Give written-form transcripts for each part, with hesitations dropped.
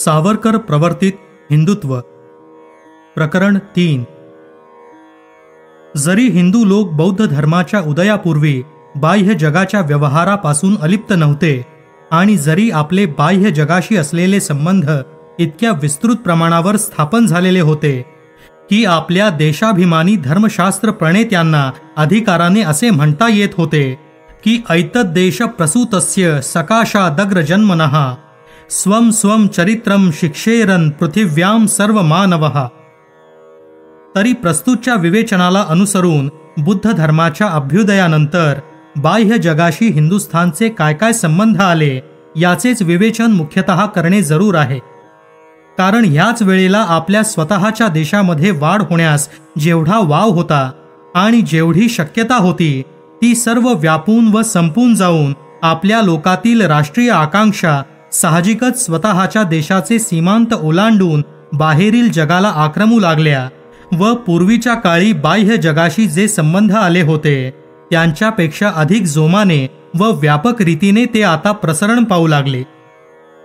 सावरकर प्रवर्तित हिंदुत्व प्रकरण 3. जरी हिंदू लोक बौद्ध धर्माच्या उदयापूर्वी बाह्य जगाच्या व्यवहारापासून अलिप्त नव्हते आणि जरी आपले बाह्य जगाशी असलेले संबंध इतक्या विस्तृत प्रमाणावर स्थापन झालेले होते की आपल्या देशाभिमानी धर्मशास्त्र प्रणेत्यांना अधिकाराने असे म्हणता येत होते की ऐतद्देश प्रसूतस्य सकाशादग्र जन्मनः स्वं स्वं चरित्रं शिक्षेरन पृथिव्यां सर्व मानवः, तरी प्रस्तुतच्या विवेचनाला अनुसरून बुद्ध धर्माच्या अभ्युदयानंतर बाह्य जगाशी हिंदुस्थानचे काय काय संबंध आले याचेच विवेचन मुख्यतः करणे जरूर आहे. कारण ह्याच वेळेला आपल्या स्वतःच्या देशामध्ये वाढ होण्यास जेवढा वाव होता आणि जेवढी शक्यता होती ती सर्व व्यापून व संपून जाऊन आपल्या लोकातील राष्ट्रीय आकांक्षा साहजिकच स्वतःच्या देशाचे सीमांत ओलांडून बाहेरील जगाला आक्रमू लागल्या व पूर्वीच्या काळी बाह्य जगाशी जे संबंध आले होते त्यांच्यापेक्षा अधिक जोमाने व व्यापक रीतीने ते आता प्रसरण पाहू लागले.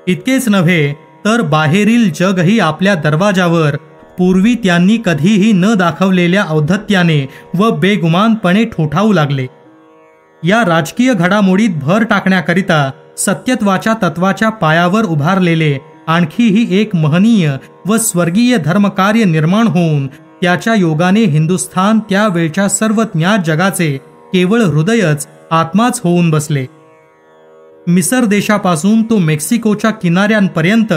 इतकेच नव्हे तर बाहेरील जगही आपल्या दरवाजावर पूर्वी त्यांनी कधीही न दाखवलेल्या औद्धत्याने व बेगुमानपणे ठोठावू लागले. या राजकीय घडामोडीत भर टाकण्याकरिता सत्यत्वाच्या तत्वाच्या पायावर उभारलेले आणखीही एक महनीय व स्वर्गीय धर्मकार्य निर्माण होऊन त्याच्या योगाने हिंदुस्थान त्यावेळच्या सर्व ज्ञात जगाचे केवळ हृदयच आत्माच होऊन बसले. मिसर देशापासून तो मेक्सिकोच्या किनाऱ्यांपर्यंत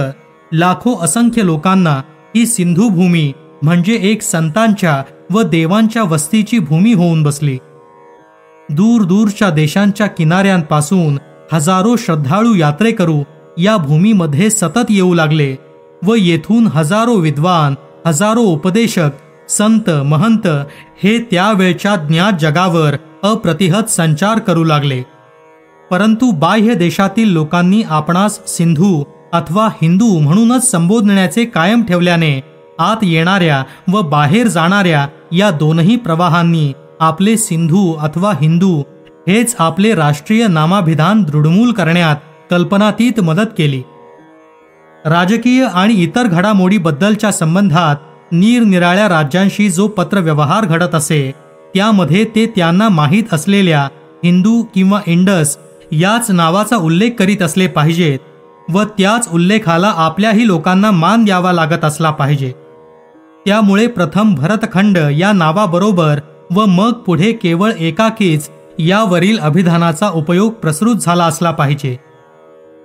लाखो असंख्य लोकांना ही सिंधू भूमी म्हणजे एक संतांच्या व देवांच्या वस्तीची भूमी होऊन बसली. दूर दूरच्या देशांच्या किनाऱ्यांपासून हजारो श्रद्धाळू यात्रेकरू या भूमीमध्ये सतत येऊ लागले व येथून हजारो विद्वान, हजारो उपदेशक, संत, महंत हे त्यावेळच्या ज्ञात जगावर अप्रतिहत संचार करू लागले. परंतु बाह्य देशातील लोकांनी आपणास सिंधू अथवा हिंदू म्हणूनच संबोधण्याचे कायम ठेवल्याने आत येणाऱ्या व बाहेर जाणाऱ्या या दोनही प्रवाहांनी आपले सिंधू अथवा हिंदू हेच आपले राष्ट्रीय नामाभिधान दृढमूल करण्यात कल्पनातीत मदत केली. राजकीय आणि इतर घडामोडीबद्दलच्या संबंधात निरनिराळ्या राज्यांशी जो पत्रव्यवहार घडत असे त्यामध्ये ते त्यांना माहीत असलेल्या हिंदू किंवा इंडस याच नावाचा उल्लेख करीत असले पाहिजेत व त्याच उल्लेखाला आपल्याही लोकांना मान द्यावा लागत असला पाहिजे. त्यामुळे प्रथम भरतखंड या नावाबरोबर व मग पुढे केवळ एकाकीच यावरील अभिधानाचा उपयोग प्रसृत झाला असला पाहिजे.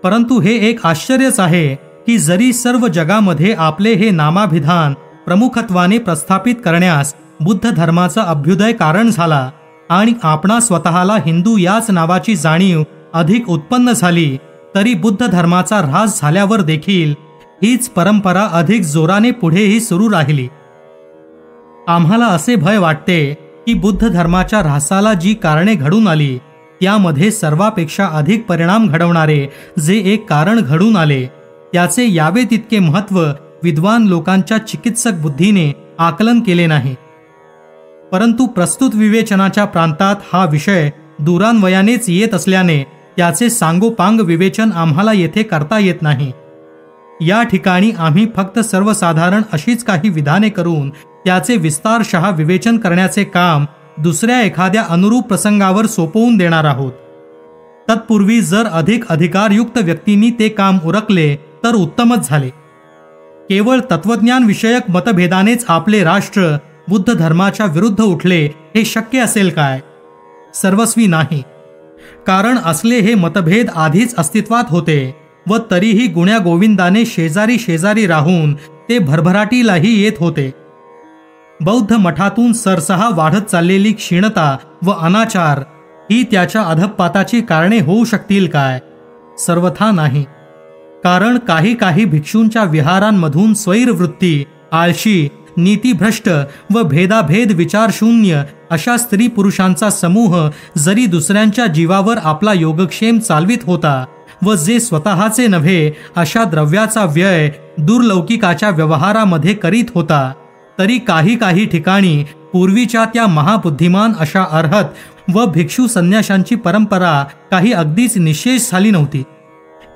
परंतु हे एक आश्चर्यच आहे की जरी सर्व जगामध्ये आपले हे नामाभिधान प्रमुखत्वाने प्रस्थापित करण्यास बुद्ध धर्माचा अभ्युदय कारण झाला आणि आपणा स्वतःला हिंदू याच नावाची जाणीव अधिक उत्पन्न झाली, तरी बुद्ध धर्माचा ऱ्हास झाल्यावर देखील हीच परंपरा अधिक जोराने पुढेही सुरू राहिली. आम्हाला असे भय वाटते की बुद्ध धर्माच्या ऱ्हासाला जी कारणे घडून आली त्यामध्ये सर्वापेक्षा अधिक परिणाम घडवणारे जे एक कारण घडून आले त्याचे यावे तितके महत्त्व विद्वान लोकांच्या चिकित्सक बुद्धीने आकलन केले नाही. परंतु प्रस्तुत विवेचनाच्या प्रांतात हा विषय दूरान्वयानेच येत असल्याने त्याचे सांगोपांग विवेचन आम्हाला येथे करता येत नाही. या ठिकाणी आम्ही फक्त सर्वसाधारण अशीच काही विधाने करून त्याचे विस्तारशः विवेचन करण्याचे काम दुसऱ्या एखाद्या अनुरूप प्रसंगावर सोपवून देणार आहोत. तत्पूर्वी जर अधिक अधिकारयुक्त व्यक्तींनी ते काम उरकले तर उत्तमच झाले. केवळ तत्वज्ञान विषयक मतभेदानेच आपले राष्ट्र बुद्ध धर्माच्या विरुद्ध उठले हे शक्य असेल काय? सर्वस्वी नाही. कारण असले हे मतभेद आधीच अस्तित्वात होते व तरीही गुण्या गोविंदाने शेजारी शेजारी राहून ते भरभराटीलाही येत होते. बौद्ध मठातून सरसहा वाढत चाललेली क्षीणता व अनाचार ही त्याच्या अधःपाताची कारणे होऊ शकतील काय? सर्वथा नाही. कारण काही काही भिक्षूंच्या विहारांमधून स्वैरवृत्ती, आळशी, नीतिभ्रष्ट व भेदाभेद विचारशून्य अशा स्त्री पुरुषांचा समूह जरी दुसऱ्यांच्या जीवावर आपला योगक्षेम चालवित होता व जे स्वतःचे नव्हे अशा द्रव्याचा व्यय दुर्लौकिकाच्या व्यवहारामध्ये करीत होता, तरी काही काही ठिकाणी पूर्वीच्या त्या महाबुद्धिमान अशा अर्हत व भिक्षू संन्याशांची परंपरा काही अगदीच निशेष झाली नव्हती.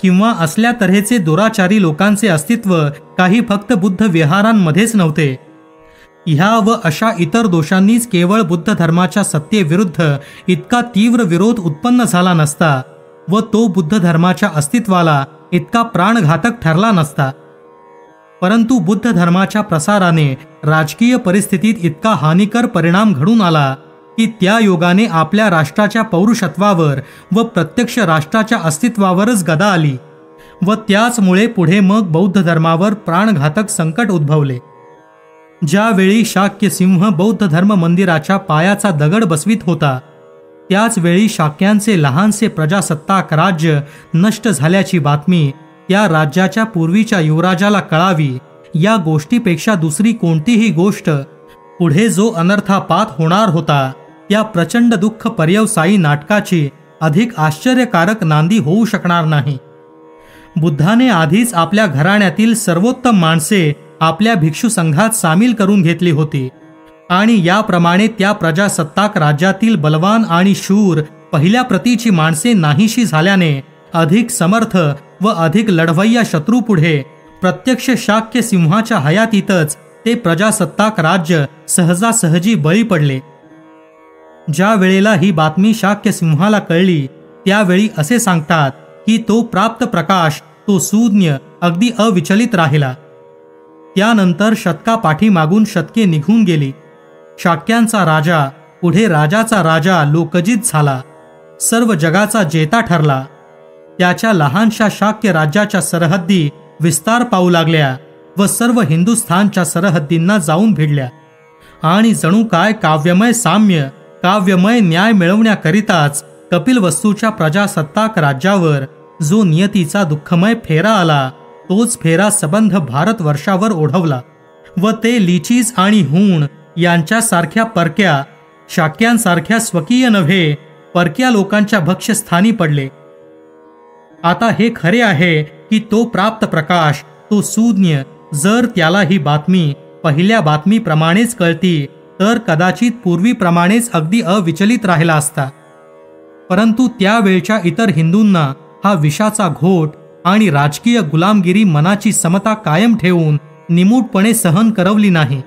किंवा असल्या तऱ्हेचे दुराचारी लोकांचे अस्तित्व काही फक्त बुद्ध विहारांमध्येच नव्हते. ह्या व अशा इतर दोषांनीच केवळ बुद्ध धर्माच्या सत्तेविरुद्ध इतका तीव्र विरोध उत्पन्न झाला नसता व तो बुद्ध धर्माच्या अस्तित्वाला इतका प्राणघातक ठरला नसता. परंतु बुद्ध धर्माच्या प्रसाराने राजकीय परिस्थितीत इतका हानिकर परिणाम घडून आला की त्या योगाने आपल्या राष्ट्राच्या पौरुषत्वावर व प्रत्यक्ष राष्ट्राच्या अस्तित्वावरच गदा आली व त्याचमुळे पुढे मग बौद्ध धर्मावर प्राणघातक संकट उद्भवले. ज्यावेळी शाक्य सिंह बौद्ध धर्म मंदिराच्या पायाचा दगड बसवीत होता त्याच वेळी शाक्यांचे लहानसे प्रजासत्ताक राज्य नष्ट झाल्याची बातमी त्या राज्याच्या पूर्वीच्या युवराजाला कळावी. या गोष्टीपेक्षा दुसरी कोणतीही गोष्ट पुढे जो अनर्थापात होणार होता त्या प्रचंड दुःख पर्यवसायी नाटकाची अधिक आश्चर्यकारक नांदी होऊ शकणार नाही. बुद्धाने आधीच आपल्या घराण्यातील सर्वोत्तम माणसे आपल्या भिक्षू संघात सामील करून घेतली होती आणि याप्रमाणे त्या प्रजासत्ताक राज्यातील बलवान आणि शूर पहिल्या प्रतीची माणसे नाहीशी झाल्याने अधिक समर्थ व अधिक लढवय्या शत्रूपुढे प्रत्यक्ष शाक्य सिंहाच्या हयातीतच ते प्रजासत्ताक राज्य सहजासहजी बळी पडले. ज्या वेळेला ही बातमी शाक्य सिंहाला कळली त्यावेळी असे सांगतात की तो प्राप्त प्रकाश तो सुज्ञ अगदी अविचलित राहिला. त्यानंतर शतकापाठीमागून शतके निघून गेली. शाक्यांचा राजा पुढे राजाचा राजा लोकजित झाला, सर्व जगाचा जेता ठरला. त्याच्या लहानशा शाक्य राज्याच्या सरहद्दी विस्तार पाहू लागल्या व सर्व हिंदुस्थानच्या सरहद्दींना जाऊन भिडल्या आणि जणू काय काव्यमय साम्य काव्यमय न्याय मिळवण्याकरिताच कपिलवस्तूच्या प्रजासत्ताक राज्यावर जो नियतीचा दुःखमय फेरा आला तोच फेरा सबंध भारतवर्षावर ओढवला व ते लिचीज आणि हूण यांच्यासारख्या परक्या शाक्यांसारख्या स्वकीय नव्हे परक्या लोकांच्या भक्ष्यस्थानी पडले. आता हे खरे आहे की तो प्राप्त प्रकाश तो सुज्ञ जर त्याला ही बातमी पहिल्या बातमीप्रमाणेच कळती तर कदाचित पूर्वीप्रमाणेच अगदी अविचलित राहिला असता. परंतु त्यावेळच्या इतर हिंदूंना हा विषाचा घोट आणि राजकीय गुलामगिरी मनाची समता कायम ठेवून निमूटपणे सहन करवली नाही.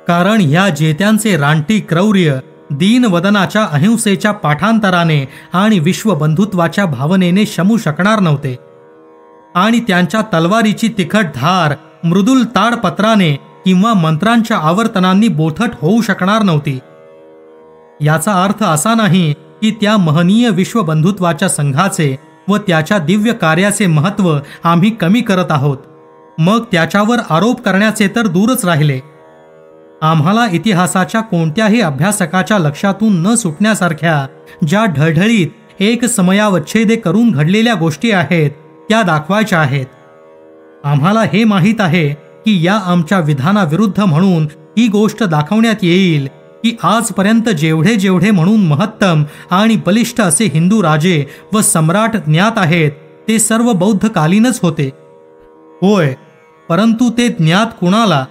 कारण ह्या जेत्यांचे रानटी क्रौर्य दीनवदनाच्या अहिंसेच्या पाठांतराने आणि विश्वबंधुत्वाच्या भावनेने शमू शकणार नव्हते आणि त्यांच्या तलवारीची तिखट धार मृदुल ताडपत्राने किंवा मंत्रांच्या आवर्तनांनी बोथट होऊ शकणार नव्हती. याचा अर्थ असा नाही की त्या महनीय विश्वबंधुत्वाच्या संघाचे व त्याच्या दिव्य कार्याचे महत्त्व आम्ही कमी करत आहोत. मग त्याच्यावर आरोप करण्याचे तर दूरच राहिले. आम्हाला इतिहासाच्या कोणत्याही अभ्यासकाच्या लक्षातून न सुटण्यासारख्या ज्या ढळढळीत एक समयावच्छेदे करून घडलेल्या गोष्टी आहेत त्या दाखवायच्या आहेत. आम्हाला हे माहीत आहे की या आमच्या विधानाविरुद्ध म्हणून ही गोष्ट दाखवण्यात येईल की आजपर्यंत जेवढे जेवढे म्हणून महत्तम आणि बलिष्ठ असे हिंदू राजे व सम्राट ज्ञात आहेत ते सर्व बौद्धकालीनच होते. होय, परंतु ते ज्ञात कुणाला?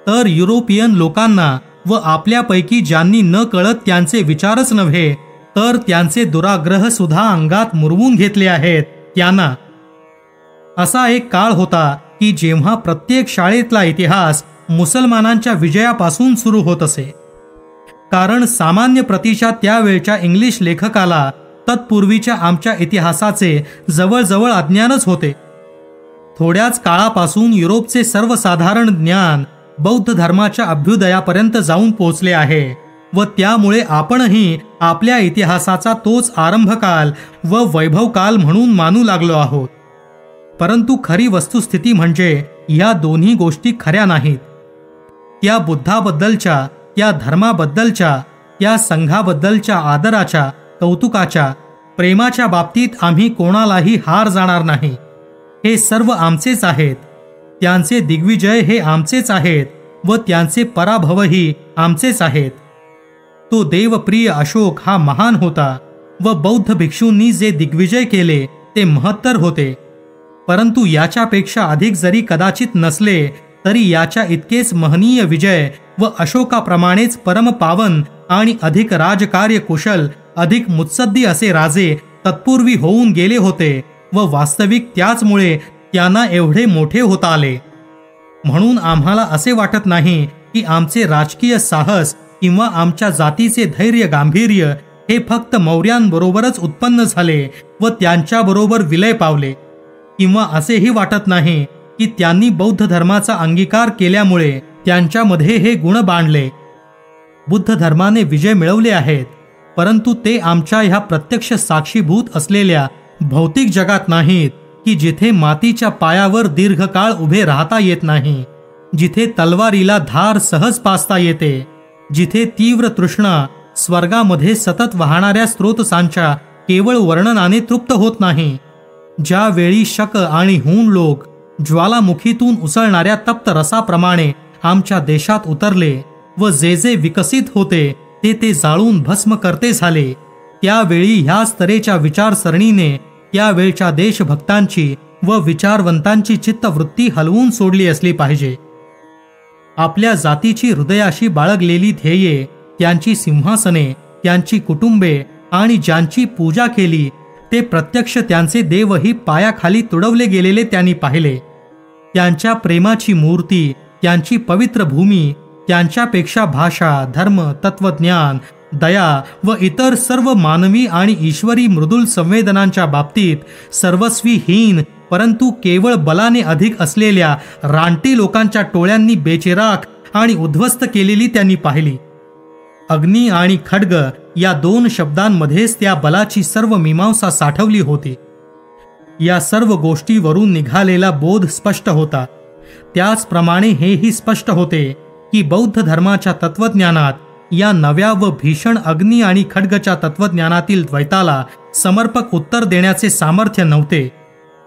तर युरोपियन लोकांना व आपल्यापैकी ज्यांनी न कळत त्यांचे विचारच नव्हे तर त्यांचे दुराग्रह सुद्धा अंगात मुरवून घेतले आहेत त्यांना. असा एक काळ होता की जेव्हा प्रत्येक शाळेतला इतिहास मुसलमानांच्या विजयापासून सुरू होत असे. कारण सामान्य प्रतीच्या त्यावेळच्या इंग्लिश लेखकाला तत्पूर्वीच्या आमच्या इतिहासाचे जवळजवळ अज्ञानच होते. थोड्याच काळापासून युरोपचे सर्वसाधारण ज्ञान बौद्ध धर्माच्या अभ्युदयापर्यंत जाऊन पोहोचले आहे व त्यामुळे आपणही आपल्या इतिहासाचा तोच आरंभकाल व वैभवकाल म्हणून मानू लागलो आहोत. परंतु खरी वस्तुस्थिती म्हणजे या दोन्ही गोष्टी खऱ्या नाहीत. त्या बुद्धाबद्दलच्या त्या धर्माबद्दलच्या त्या संघाबद्दलच्या आदराच्या कौतुकाच्या प्रेमाच्या बाबतीत आम्ही कोणालाही हार जाणार नाही. हे सर्व आमचेच आहेत. त्यांचे दिग्विजय हे आमचेच आहेत व त्यांचे पराभवही आमचेच आहेत. तो देवप्रिय अशोक हा महान होता व बौद्ध भिक्षूंनी जे दिग्विजय केले ते महत्तर होते. परंतु याच्यापेक्षा अधिक जरी कदाचित नसले तरी याच्या इतकेच महनीय विजय व अशोकाप्रमाणेच परमपावन आणि अधिक राजकार्य कुशल अधिक मुत्सद्दी असे राजे तत्पूर्वी होऊन गेले होते व वास्तविक त्याचमुळे त्यांना एवढे मोठे होता आले. म्हणून आम्हाला असे वाटत नाही की आमचे राजकीय साहस किंवा आमच्या जातीचे धैर्य गांभीर्य हे फक्त मौर्यांबरोबरच उत्पन्न झाले व त्यांच्याबरोबर विलय पावले, किंवा असेही वाटत नाही की त्यांनी बौद्ध धर्माचा अंगीकार केल्यामुळे त्यांच्यामध्ये हे गुण बांधले. बुद्ध धर्माने विजय मिळवले आहेत, परंतु ते आमच्या ह्या प्रत्यक्ष साक्षीभूत असलेल्या भौतिक जगात नाहीत की जिथे मातीच्या पायावर दीर्घकाळ उभे राहता येत नाही, जिथे तलवारीला धार सहज पासता येते, जिथे तीव्र तृष्णा स्वर्गामध्ये सतत वाहणाऱ्या स्रोतसांच्या केवळ वर्णनाने तृप्त होत नाही, ज्यावेळी शक आणि हूण लोक ज्वालामुखीतून उसळणाऱ्या तप्त रसाप्रमाणे आमच्या देशात उतरले व जे जे विकसित होते ते जाळून भस्म करते झाले, त्यावेळी ह्याच तऱ्हेच्या विचारसरणीने त्यावेळच्या देशभक्तांची व विचारवंतांची चित्तवृत्ती हलवून सोडली असली पाहिजे. आपल्या जातीची हृदयाशी बाळगलेली ध्येये, त्यांची सिंहासने, त्यांची कुटुंबे आणि ज्यांची पूजा केली ते प्रत्यक्ष त्यांचे देवही पायाखाली तुडवले गेलेले त्यांनी पाहिले. त्यांच्या प्रेमाची मूर्ती, त्यांची पवित्र भूमी, त्यांच्यापेक्षा भाषा, धर्म, तत्वज्ञान, दया व इतर सर्व मानवी आणि ईश्वरी मृदुल संवेदनांच्या बाबतीत सर्वस्वीहीन परंतु केवळ बलाने अधिक असलेल्या रानटी लोकांच्या टोळ्यांनी बेचिराख आणि उद्ध्वस्त केलेली त्यांनी पाहिली. अग्नी आणि खड्ग या दोन शब्दांमध्येच त्या बलाची सर्व मीमांसा साठवली होती. या सर्व गोष्टीवरून निघालेला बोध स्पष्ट होता. त्याचप्रमाणे हेही स्पष्ट होते की बौद्ध धर्माच्या तत्वज्ञानात या नव्या व भीषण अग्नी आणि खड्गच्या तत्वज्ञानातील द्वैताला समर्पक उत्तर देण्याचे सामर्थ्य नव्हते,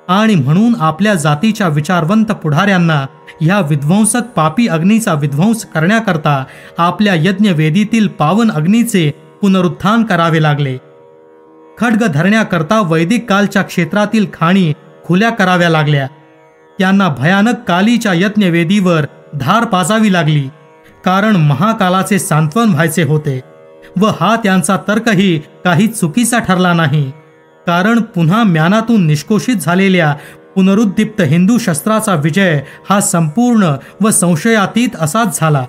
आणि म्हणून आपल्या जातीच्या विचारवंत पुढाऱ्यांना ह्या विध्वंसक पापी अग्नीचा विध्वंस करण्याकरता आपल्या यज्ञवेदीतील पावन अग्नीचे पुनरुत्थान करावे लागले. खड्ग धरण्याकरता वैदिक कालच्या क्षेत्रातील खाणी खुल्या कराव्या लागल्या. त्यांना भयानक कालीच्या यज्ञवेदीवर धार पाजावी लागली, कारण महाकालाचे सांत्वन व्हायचे होते. व हा त्यांचा तर्कही काही चुकीचा ठरला नाही, कारण पुन्हा म्यानातून निष्कोषित झालेल्या पुनरुद्दीप्त हिंदू शस्त्राचा विजय हा संपूर्ण व संशयातीत असाच झाला.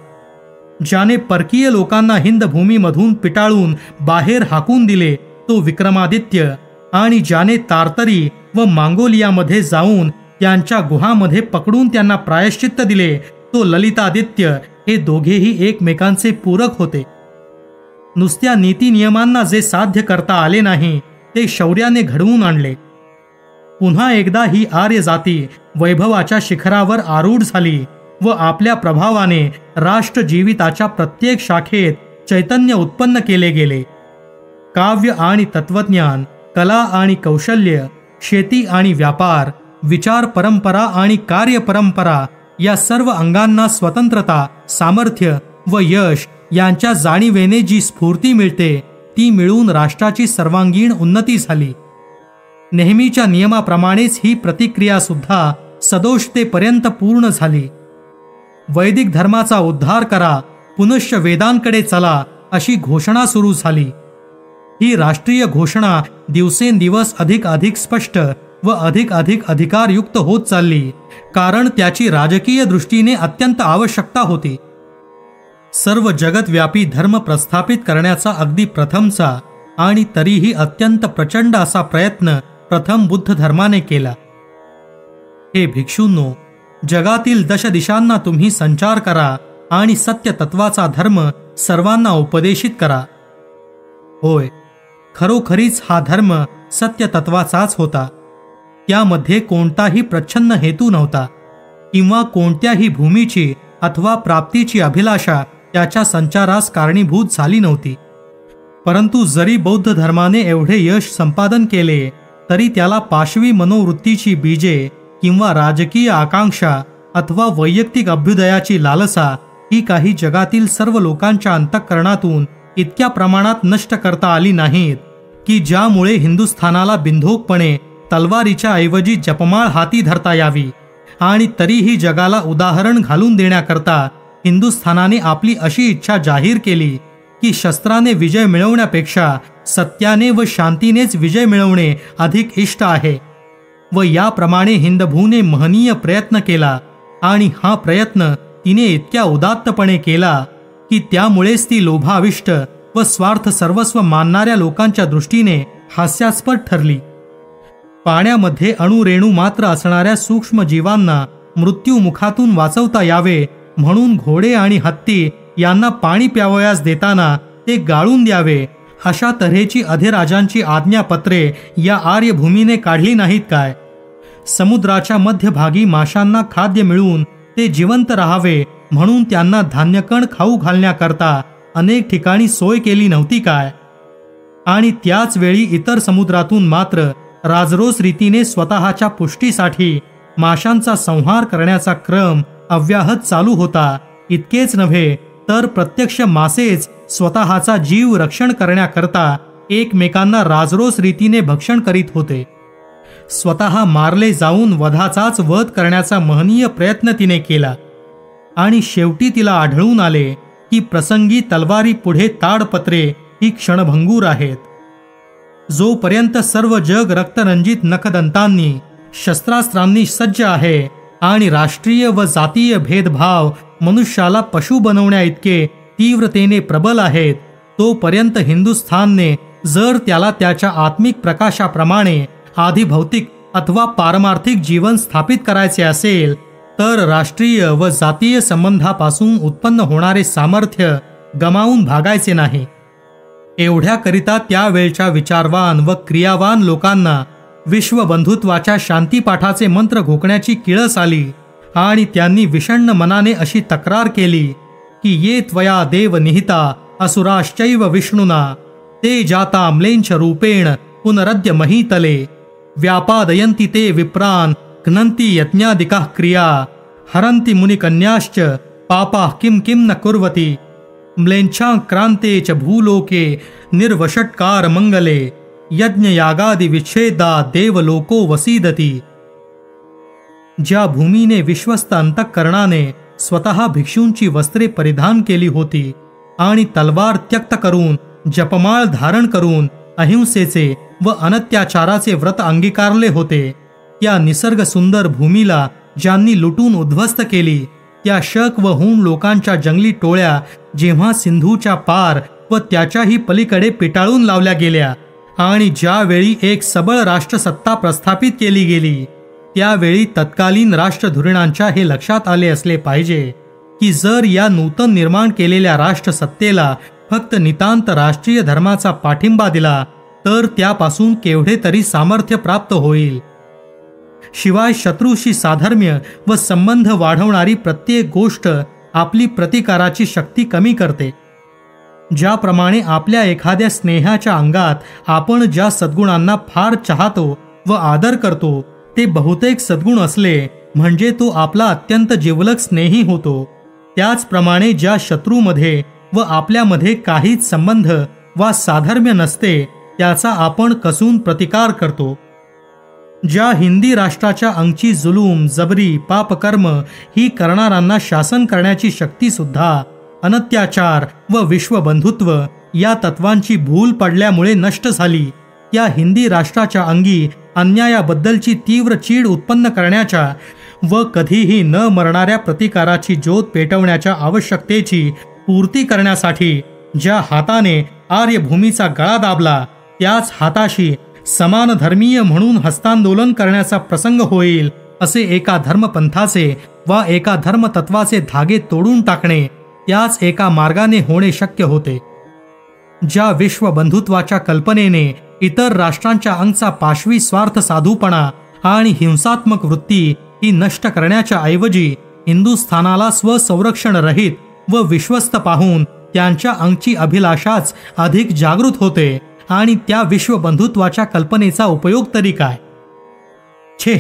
ज्याने परकीय लोकांना हिंद भूमीमधून पिटाळून बाहेर हाकून दिले तो विक्रमादित्य, आणि ज्याने तारतरी व मांगोलियामध्ये जाऊन त्यांच्या गुहामध्ये पकडून त्यांना प्रायश्चित्त दिले तो ललितादित्य, हे दोघेही एकमेकांचे पूरक होते. नुसत्या नीतिनियमांना जे साध्य करता आले नाही ते शौर्याने घडवून आणले. पुन्हा एकदा ही आर्य जाती वैभवाच्या शिखरावर आरूढ झाली व आपल्या प्रभावाने राष्ट्र जीविताच्या प्रत्येक शाखेत चैतन्य उत्पन्न केले गेले. काव्य आणि तत्वज्ञान, कला आणि कौशल्य, शेती आणि व्यापार, विचार परंपरा आणि कार्य परंपरा या सर्व अंगांना स्वतंत्रता, सामर्थ्य व यश यांच्या जाणीवेने जी स्फूर्ती मिळते ती मिळून राष्ट्राची सर्वांगीण उन्नती झाली. नेहमीच्या नियमाप्रमाणेच ही प्रतिक्रिया सुद्धा सदोषतेपर्यंत पूर्ण झाली. वैदिक धर्माचा उद्धार करा, पुनश्च वेदांकडे चला अशी घोषणा सुरू झाली. ही राष्ट्रीय घोषणा दिवसेंदिवस अधिक स्पष्ट व अधिक अधिकारयुक्त होत चालली, कारण त्याची राजकीय दृष्टीने अत्यंत आवश्यकता होती. सर्व जगतव्यापी धर्म प्रस्थापित करण्याचा अगदी प्रथमचा आणि तरीही अत्यंत प्रचंड असा प्रयत्न प्रथम बुद्ध धर्माने केला. हे भिक्षूंनो, जगातील दशदिशांना तुम्ही संचार करा आणि सत्य तत्वाचा धर्म सर्वांना उपदेशित करा. होय, खरोखरीच हा धर्म सत्य तत्वाचाच होता. त्यामध्ये कोणताही प्रच्छन्न हेतू नव्हता, किंवा कोणत्याही भूमीची अथवा प्राप्तीची अभिलाषा त्याच्या संचारास कारणीभूत झाली नव्हती. परंतु जरी बौद्ध धर्माने एवढे यश संपादन केले तरी त्याला पाशवी मनोवृत्तीची बीजे किंवा राजकीय आकांक्षा अथवा वैयक्तिक अभ्युदयाची लालसा ही काही जगातील सर्व लोकांच्या अंतःकरणातून इतक्या प्रमाणात नष्ट करता आली नाहीत की ज्यामुळे हिंदुस्थानाला बिंधोकपणे तलवारीच्या ऐवजी जपमाळ हाती धरता यावी. आणि तरीही जगाला उदाहरण घालून देण्याकरता हिंदुस्थानाने आपली अशी इच्छा जाहीर केली की शस्त्राने विजय मिळवण्यापेक्षा सत्याने व शांतीनेच विजय मिळवणे अधिक इष्ट आहे. व याप्रमाणे हिंदभूने महनीय प्रयत्न केला आणि हा प्रयत्न तिने इतक्या उदात्तपणे केला की त्यामुळेच ती लोभाविष्ट व स्वार्थ सर्वस्व मानणाऱ्या लोकांच्या दृष्टीने हास्यास्पद ठरली. पाण्यामध्ये अणुरेणू मात्र असणाऱ्या सूक्ष्म जीवांना मृत्यूमुखातून वाचवता यावे म्हणून घोडे आणि हत्ती यांना पाणी प्यावयास देताना ते गाळून द्यावे अशा तऱ्हेची अधिराजांची आज्ञापत्रे या आर्यभूमीने काढली नाहीत काय? समुद्राच्या मध्यभागी माशांना खाद्य मिळून ते जिवंत राहावे म्हणून त्यांना धान्यकण खाऊ घालण्याकरता अनेक ठिकाणी सोय केली नव्हती काय? आणि त्याच वेळी इतर समुद्रातून मात्र राजरोस रीतीने स्वतःच्या पुष्टीसाठी माशांचा संहार करण्याचा क्रम अव्याहत चालू होता. इतकेच नव्हे तर प्रत्यक्ष मासेच स्वतःचा जीव रक्षण करण्याकरता एकमेकांना राजरोस रीतीने भक्षण करीत होते. स्वतः मारले जाऊन वधाचाच वध करण्याचा महनीय प्रयत्न तिने केला आणि शेवटी तिला आढळून आले की प्रसंगी तलवारी पुढे ताडपत्रे ही क्षणभंगूर आहेत. जोपर्यंत सर्व जग रक्तरंजित नखदंतांनी शस्त्रास्त्रांनी सज्ज आहे आणि राष्ट्रीय व जातीय भेदभाव मनुष्याला पशु बनवण्या इतके तीव्रतेने प्रबल आहेत, तोपर्यंत हिंदुस्थानने जर त्याला त्याच्या आत्मिक प्रकाशाप्रमाणे आधी भौतिक अथवा पारमार्थिक जीवन स्थापित करायचे असेल तर राष्ट्रीय व जातीय संबंधापासून उत्पन्न होणारे सामर्थ्य गमावून भागायचे नाही. एवढ्याकरिता त्यावेळच्या विचारवान व क्रियावान लोकांना विश्वबंधुत्वाच्या शांतीपाठाचे मंत्र घोकण्याची किळस आली आणि त्यांनी विषण्ण मनाने अशी तक्रार केली की ये त्वया देव निहिता असुराश्चैव विष्णुना ते जाता म्लेंछ रूपेण पुनरद्य महीतले व्यापादयन्ति ते विप्रान घ्नन्ति यज्ञादिकाः क्रिया हरन्ति मुनिकन्याश्च पापाः किं किं न कुर्वति म्लेच्छाक्रान्ते च भूलोके निर्वषट्कार मंगले यज्ञयागादि विच्छेदा देवलोको वसीदति. ज्या भूमीने विश्वस्त अंतःकरणाने स्वतः भिक्षूंची वस्त्रे परिधान केली होती आणि तलवार त्यक्त करून जपमाळ धारण करून अहिंसेचे व अनत्याचाराचे व्रत अंगीकारले होते, त्या निसर्ग सुंदर भूमीला ज्यांनी लुटून उद्ध्वस्त केली, त्या शक व हूण लोकांच्या जंगली टोळ्या जेव्हा सिंधूच्या पार व त्याच्याही पलीकडे पिटाळून लावल्या गेल्या आणि ज्यावेळी एक सबळ राष्ट्रसत्ता प्रस्थापित केली गेली, त्यावेळी तत्कालीन राष्ट्रधुरीणांच्या हे लक्षात आले असले पाहिजे की जर या नूतन निर्माण केलेल्या राष्ट्रसत्तेला फक्त नितांत राष्ट्रीय धर्माचा पाठिंबा दिला तर त्यापासून केवढे तरी सामर्थ्य प्राप्त होईल. शिवाय शत्रूशी साधर्म्य व संबंध वाढवणारी प्रत्येक गोष्ट आपली प्रतिकाराची शक्ती कमी करते. ज्याप्रमाणे आपल्या एखाद्या स्नेहाच्या अंगात आपण ज्या सद्गुणांना फार चाहतो व आदर करतो ते बहुतेक सद्गुण असले म्हणजे तो आपला अत्यंत जिवलग स्नेही होतो, त्याचप्रमाणे ज्या शत्रूमध्ये व आपल्यामध्ये काहीच संबंध वा साधर्म्य नसते त्याचा आपण कसून प्रतिकार करतो. ज्या हिंदी राष्ट्राच्या अंगची जुलूम जबरी पापकर्म ही करणाऱ्यांना शासन करण्याची शक्ती सुद्धा अनत्याचार व विश्वबंधुत्व या तत्वांची भूल पडल्यामुळे नष्ट झाली, या हिंदी राष्ट्राच्या अंगी अन्यायाबद्दलची तीव्र चीड उत्पन्न करण्याच्या व कधीही न मरणाऱ्या प्रतिकाराची ज्योत पेटवण्याच्या आवश्यकतेची पूर्ती करण्यासाठी ज्या हाताने आर्यभूमीचा गळा दाबला त्याच हाताशी समान धर्मीय म्हणून हस्तांदोलन करण्याचा प्रसंग होईल असे एका धर्मपंथाचे वा एका धर्मतत्वाचे धागे तोडून टाकणे त्याच एका मार्गाने होणे शक्य होते. ज्या विश्वबंधुत्वाच्या कल्पनेने इतर राष्ट्रांच्या अंगचा पाशवी स्वार्थ साधूपणा आणि हिंसात्मक वृत्ती ही नष्ट करण्याच्या ऐवजी हिंदुस्थानाला स्वसंरक्षण रहित व विश्वस्त पाहून त्यांच्या अंगची अभिलाषाच अधिक जागृत होते आणि त्या विश्वबंधुत्वाच्या कल्पनेचा उपयोग तरी काय? छे,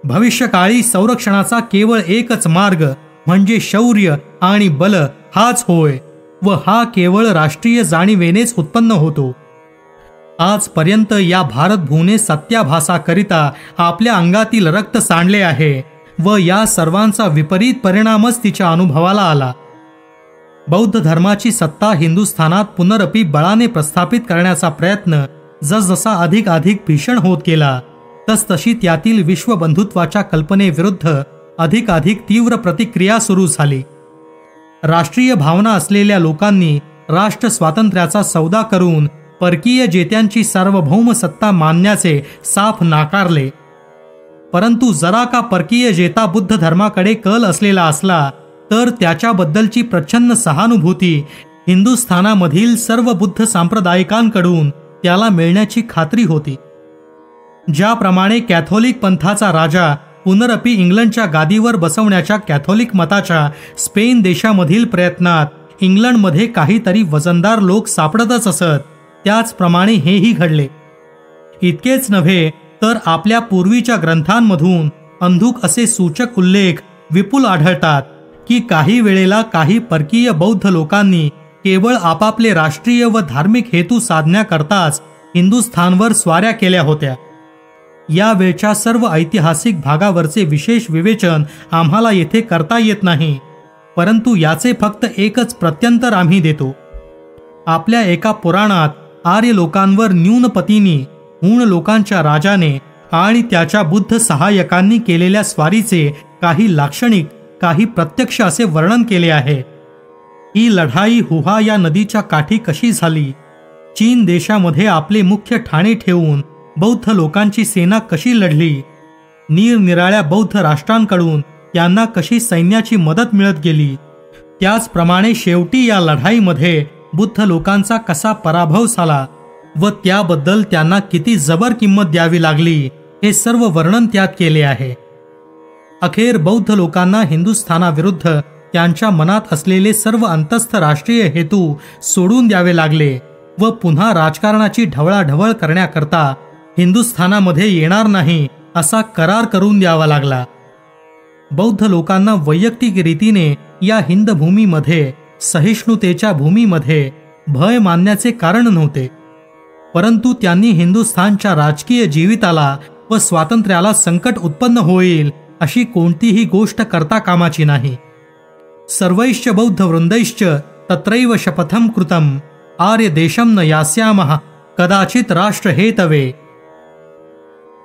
भविष्यकाळी संरक्षणाचा केवळ एकच मार्ग म्हणजे शौर्य आणि बल हाच होय व हा केवळ राष्ट्रीय जाणीवेनेच उत्पन्न होतो. आजपर्यंत या भारतभूने सत्याभासाकरिता आपल्या अंगातील रक्त सांडले आहे व या सर्वांचा विपरीत परिणामच तिच्या अनुभवाला आला. बौद्ध धर्माची सत्ता हिंदुस्थानात पुनरपी बळाने प्रस्थापित करण्याचा प्रयत्न जसजसा अधिक भीषण होत गेला तसतशी त्यातील विश्वबंधुत्वाच्या कल्पनेविरुद्ध अधिकाधिक तीव्र प्रतिक्रिया सुरू झाली. राष्ट्रीय भावना असलेल्या लोकांनी राष्ट्र स्वातंत्र्याचा सौदा करून परकीय जेत्यांची सार्वभौम सत्ता मानण्याचे साफ नाकारले. परंतु जरा का परकीय जेता बुद्ध धर्माकडे कल असलेला असला तर त्याच्याबद्दलची प्रचंड सहानुभूती हिंदुस्थानामधील सर्व बुद्ध सांप्रदायिकांकडून त्याला मिळण्याची खात्री होती. ज्याप्रमाणे कॅथोलिक पंथाचा राजा पुनरपी इंग्लंडच्या गादीवर बसवण्याच्या कॅथोलिक मताच्या स्पेन देशामधील प्रयत्नात इंग्लंडमध्ये काहीतरी वजनदार लोक सापडतच असत, त्याचप्रमाणे हेही घडले. इतकेच नव्हे तर आपल्या पूर्वीच्या ग्रंथांमधून अंधुक असे सूचक उल्लेख विपुल आढळतात की काही वेळेला काही परकीय बौद्ध लोकांनी केवळ आपापले राष्ट्रीय व धार्मिक हेतू साधण्याकरताच हिंदुस्थानवर स्वाऱ्या केल्या होत्या. या वेळच्या सर्व ऐतिहासिक भागावरचे विशेष विवेचन आम्हाला येथे करता येत नाही, परंतु याचे फक्त एकच प्रत्यंतर आम्ही देतो. आपल्या एका पुराणात आर्य लोकांवर न्यूनपतीनी हूण लोकांच्या राजाने आणि त्याच्या बुद्ध सहाय्यकांनी केलेल्या स्वारीचे काही लाक्षणिक, काही प्रत्यक्ष असे वर्णन केले आहे. ही लढाई हुहा या नदीच्या काठी कशी झाली, चीन देशामध्ये आपले मुख्य ठाणे ठेवून बौद्ध लोकांची सेना कशी लढली, निरनिराळ्या बौद्ध राष्ट्रांकडून त्यांना कशी सैन्याची मदत मिळत गेली, त्याचप्रमाणे शेवटी या लढाईमध्ये बुद्ध लोकांचा कसा पराभव झाला व त्याबद्दल त्यांना किती जबर किंमत द्यावी लागली, हे सर्व वर्णन त्यात केले आहे. अखेर बौद्ध लोकांना हिंदुस्थानाविरुद्ध त्यांच्या मनात असलेले सर्व अंतस्थ राष्ट्रीय हेतू सोडून द्यावे लागले व पुन्हा राजकारणाची ढवळाढवळ करण्याकरता हिंदुस्थानामध्ये येणार नाही असा करार करून द्यावा लागला. बौद्ध लोकांना वैयक्तिक रीतीने या हिंद भूमीमध्ये, सहिष्णुतेच्या भूमीमध्ये भय मानण्याचे कारण नव्हते, परंतु त्यांनी हिंदुस्थानच्या राजकीय जीविताला व स्वातंत्र्याला संकट उत्पन्न होईल अशी कोणतीही गोष्ट करता कामाची नाही. सर्वैश्च बौद्ध वृंदैश्च तत्रैव शपथम कृतम आर्य देशम न यास्यामः कदाचित राष्ट्र हेतवे.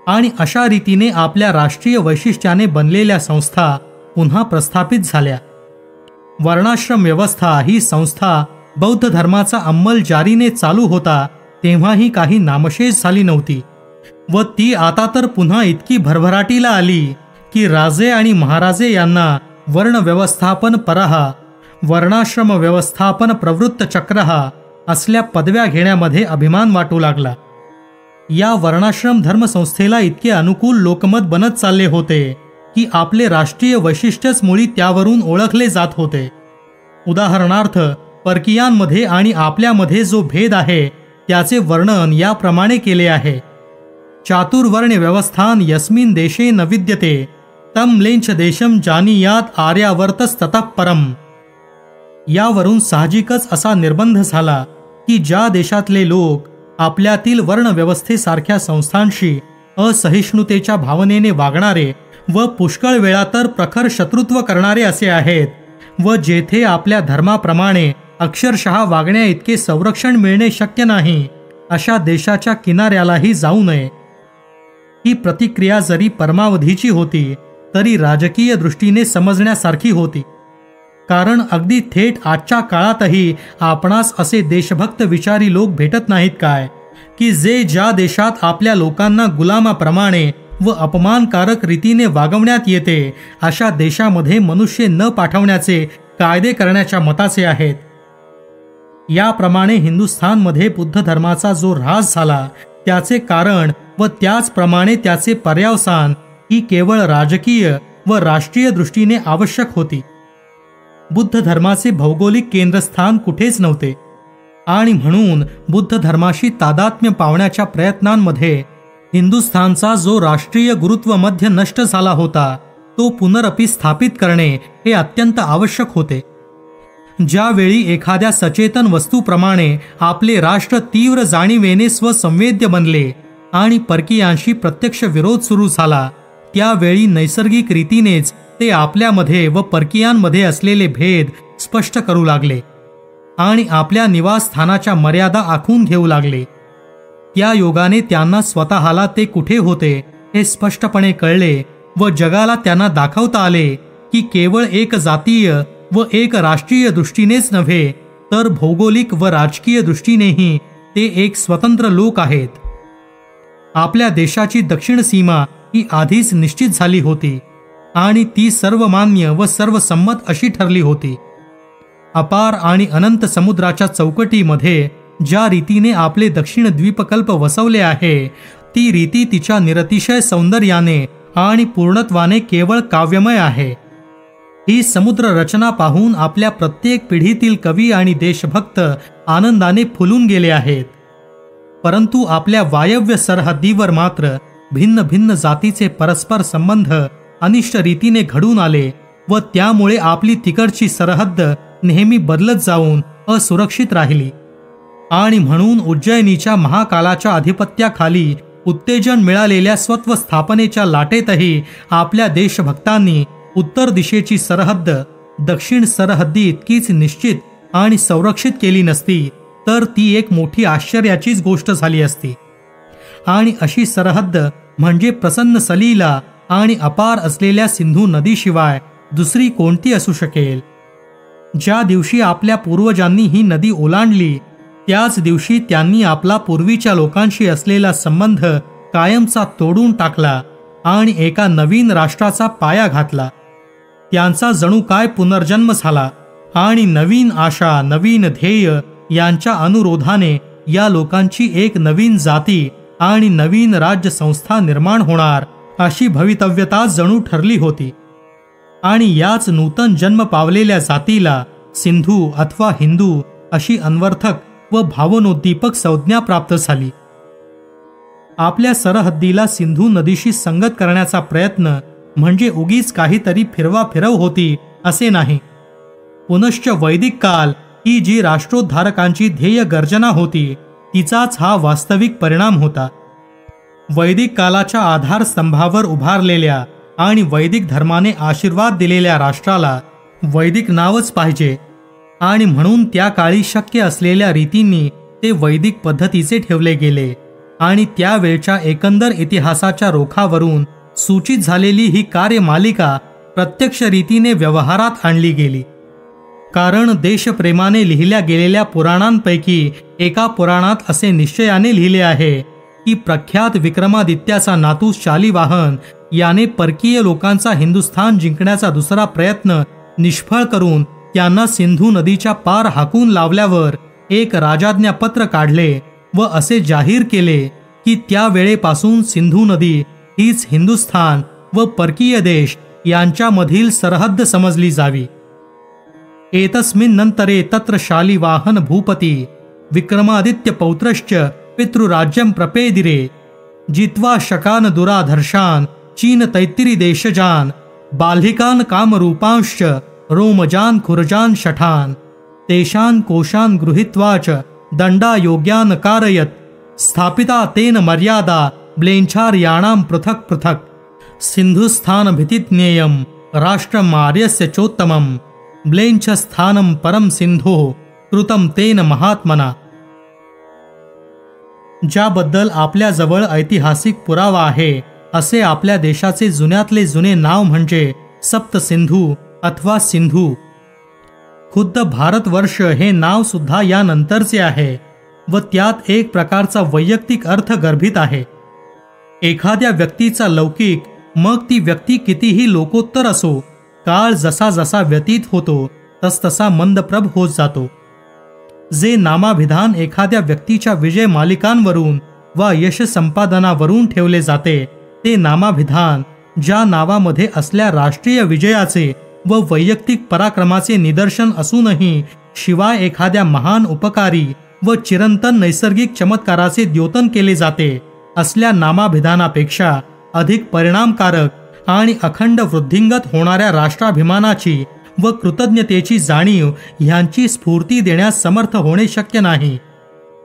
आणि अशा रीतीने आपल्या राष्ट्रीय वैशिष्ट्याने बनलेल्या संस्था पुन्हा प्रस्थापित झाल्या. वर्णाश्रम व्यवस्था ही संस्था बौद्ध धर्माचा अंमल जारीने चालू होता तेव्हाही काही नामशेष झाली नव्हती व ती आता तर पुन्हा इतकी भरभराटीला आली की राजे आणि महाराजे यांना वर्ण व्यवस्थापन परः, वर्णाश्रम व्यवस्थापन प्रवृत्त चक्रः असल्या पदव्या घेण्यामध्ये अभिमान वाटू लागला. या वर्णाश्रम धर्मसंस्थेला इतके अनुकूल लोकमत बनत चालले होते की आपले राष्ट्रीय वैशिष्ट्यच मुळी त्यावरून ओळखले जात होते. उदाहरणार्थ, परकीयांमध्ये आणि आपल्यामध्ये जो भेद आहे त्याचे वर्णन याप्रमाणे केले आहे. चातुर्वर्ण व्यवस्थान यस्मिन देशे न विद्यते तम लेंच देशम जानीयात आर्यावर्तस्ततः परम. यावरून साहजिकच असा निर्बंध झाला की ज्या देशातले लोक आपल्यातील वर्णव्यवस्थेसारख्या संस्थांशी असहिष्णुतेच्या भावनेने वागणारे व पुष्कळ वेळा तर प्रखर शत्रुत्व करणारे असे आहेत व जेथे आपल्या धर्माप्रमाणे अक्षरशः वागण्या इतके संरक्षण मिळणे शक्य नाही, अशा देशाच्या किनाऱ्यालाही जाऊ नये. ही प्रतिक्रिया जरी परमावधीची होती तरी राजकीय दृष्टीने समजण्यासारखी होती, कारण अगदी थेट आजच्या काळातही आपणास असे देशभक्त विचारी लोक भेटत नाहीत काय की जे ज्या देशात आपल्या लोकांना गुलामाप्रमाणे व अपमानकारक रीतीने वागवण्यात येते अशा देशामध्ये मनुष्य न पाठवण्याचे कायदे करण्याच्या मताचे आहेत. याप्रमाणे हिंदुस्थानमध्ये बुद्ध धर्माचा जो ऱ्हास झाला त्याचे कारण व त्याचप्रमाणे त्याचे पर्यावसान ही केवळ राजकीय व राष्ट्रीय दृष्टीने आवश्यक होती. बुद्ध धर्माचे भौगोलिक केंद्रस्थान कुठेच नव्हते आणि म्हणून बुद्ध धर्माशी तादात्म्य पावण्याच्या प्रयत्नांमध्ये हिंदुस्थानचा जो राष्ट्रीय गुरुत्व मध्य नष्ट झाला होता तो पुनरपि स्थापित करणे हे अत्यंत आवश्यक होते. ज्यावेळी एखाद्या सचेतन वस्तूप्रमाणे आपले राष्ट्र तीव्र जाणीवेने स्वसंवेद्य बनले आणि परकीयांशी प्रत्यक्ष विरोध सुरू झाला, त्यावेळी नैसर्गिक रीतीनेच ते आपल्यामध्ये व परकीयांमध्ये असलेले भेद स्पष्ट करू लागले आणि आपल्या निवासस्थानाच्या मर्यादा आखून घेऊ लागले. त्या योगाने त्यांना स्वतःला ते कुठे होते हे स्पष्टपणे कळले व जगाला त्यांना दाखवता आले की केवळ एक जातीय व एक राष्ट्रीय दृष्टीनेच नव्हे तर भौगोलिक व राजकीय दृष्टीनेही ते एक स्वतंत्र लोक आहेत. आपल्या देशाची दक्षिण सीमा ही आधीच निश्चित झाली होती आणि ती सर्वमान्य व सर्वसंमत अशी ठरली होती. अपार आणि अनंत समुद्राच्या चौकटीमध्ये ज्या रीतीने आपले दक्षिण द्वीपकल्प वसवले आहे, ती रीती तिच्या निरतिशय सौंदर्याने आणि पूर्णत्वाने केवळ काव्यमय आहे. ही समुद्र रचना पाहून आपल्या प्रत्येक पिढीतील कवी आणि देशभक्त आनंदाने फुलून गेले आहेत. परंतु आपल्या वायव्य सरहद्दीवर मात्र भिन्न भिन्न जातीचे परस्पर संबंध अनिष्ट रीतीने घडून आले व त्यामुळे आपली तिकडची सरहद्द नेहमी बदलत जाऊन असुरक्षित राहिली. आणि म्हणून उज्जैनीच्या महाकालाच्या अधिपत्याखाली उत्तेजन मिळालेल्या स्वत्व स्थापनेच्या लाटेतही आपल्या देशभक्तांनी उत्तर दिशेची सरहद्द दक्षिण सरहद्दी इतकीच निश्चित आणि संरक्षित केली नसती तर ती एक मोठी आश्चर्याचीच गोष्ट झाली असती. आणि अशी सरहद्द म्हणजे प्रसन्न सलीला आणि अपार असलेल्या सिंधू नदीशिवाय दुसरी कोणती असू शकेल. ज्या दिवशी आपल्या पूर्वजांनी ही नदी ओलांडली त्याच दिवशी त्यांनी आपला पूर्वीच्या लोकांशी असलेला संबंध कायमचा तोडून टाकला आणि एका नवीन राष्ट्राचा पाया घातला. त्यांचा जणू काय पुनर्जन्म झाला आणि नवीन आशा, नवीन ध्येय यांच्या अनुरोधाने या लोकांची एक नवीन जाती आणि नवीन राज्य संस्था निर्माण होणार अशी भवितव्यता जणू ठरली होती. आणि याच नूतन जन्म पावलेल्या जातीला सिंधू अथवा हिंदू अशी अन्वर्थक व भावनोद्दीपक संज्ञा प्राप्त झाली. आपल्या सरहद्दीला सिंधू नदीशी संगत करण्याचा प्रयत्न म्हणजे उगीच काहीतरी फिरवाफिरव होती असे नाही. पुनश्च वैदिक काल ही जी राष्ट्रोद्धारकांची ध्येय गर्जना होती तिचाच हा वास्तविक परिणाम होता. वैदिक कालाच्या आधारस्तंभावर उभारलेल्या आणि वैदिक धर्माने आशीर्वाद दिलेल्या राष्ट्राला वैदिक नावच पाहिजे आणि म्हणून त्या काळी शक्य असलेल्या रीतींनी ते वैदिक पद्धतीचे ठेवले गेले आणि त्यावेळच्या एकंदर इतिहासाच्या रोखावरून सूचित झालेली ही कार्यमालिका प्रत्यक्ष रीतीने व्यवहारात आणली गेली. कारण देशप्रेमाने लिहिल्या गेलेल्या पुराणांपैकी एका पुराणात असे निश्चयाने लिहिले आहे की प्रख्यात विक्रमादित्याचा नातू शालिवाहन याने परकीय लोकांचा हिंदुस्थान जिंकण्याचा दुसरा प्रयत्न निष्फळ करून त्यांना सिंधू नदीच्या पार हाकून लावल्यावर एक राजाज्ञापत्र काढले व असे जाहीर केले की त्या वेळेपासून सिंधू नदी हीच हिंदुस्थान व परकीय देश यांच्यामधील सरहद्द समजली जावी. एतस्मिन्नंतरे तत्र शालिवाहन भूपती विक्रमादित्य पौत्रश्च पितृराज्यं प्रपेदिरे जित्वा शकान दुराधर्षान चीन तैत्तिरी देशजान बाल्हिकान कामरूपांश्च रोमजान खुरजान शठान तेषान कोशान गृहीत्वाच दंडा योग्यान कारयत स्थापिता तेन मर्यादा ब्लेंछार्याणां पृथक् पृथक् सिंधुस्थान भितिज्ञेयं राष्ट्रमार्यस्य चोत्तमं ब्लेंछ स्थानं परम सिंधो कृतं तेन महात्मना. ज्याबद्दल आपल्याजवळ ऐतिहासिक पुरावा आहे असे आपल्या देशाचे जुन्यातले जुने नाव म्हणजे सप्त सिंधू अथवा सिंधू. खुद्द भारतवर्ष हे नाव सुद्धा यानंतरचे आहे व त्यात एक प्रकारचा वैयक्तिक अर्थ गर्भित आहे. एखाद्या व्यक्तीचा लौकिक, मग ती व्यक्ती कितीही लोकोत्तर असो, काळ जसा जसा व्यतीत होतो तसतसा मंदप्रभ होत जातो. जे नामाभिधान एखाद्या व्यक्तीच्या विजय मालिकांवरून वा यश संपादनावरून ठेवले जाते ते नामाभिधान ज्या नावामध्ये असल्या राष्ट्रीय विजयाचे व वैयक्तिक पराक्रमाचे निदर्शन असूनही शिवाय एखाद्या महान उपकारी व चिरंतन नैसर्गिक चमत्काराचे द्योतन केले जाते असल्या नामाभिधानापेक्षा अधिक परिणामकारक आणि अखंड वृद्धिंगत होणाऱ्या राष्ट्राभिमानाची व कृतज्ञतेची जाणीव ह्यांची स्फूर्ती देण्यास समर्थ होणे शक्य नाही.